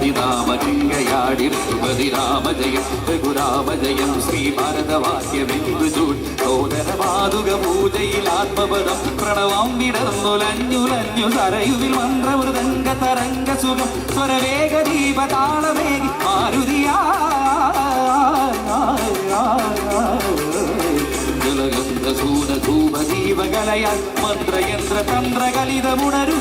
ദേവകളാദിനാമഗംഗയാടി രാമജയം രഘുരാമജയം ശ്രീ ഭാരതവാക്യമെന്തുചൂട് സോദരപാതുക പൂജയിൽ ആത്മപദം പ്രണവം വിടർന്നുലഞ്ഞുലഞ്ഞു സരയുവിൽ മന്ത്രമൃദംഗ തരംഗ സുഖം സ്വരവേഗ ദീപ താളമേകി മാരുതിയാ ജലഗന്ധ സൂന ധൂപ ദീപകലയാൽ മന്ത്രയന്ത്ര തന്ത്രകലിതമുണരു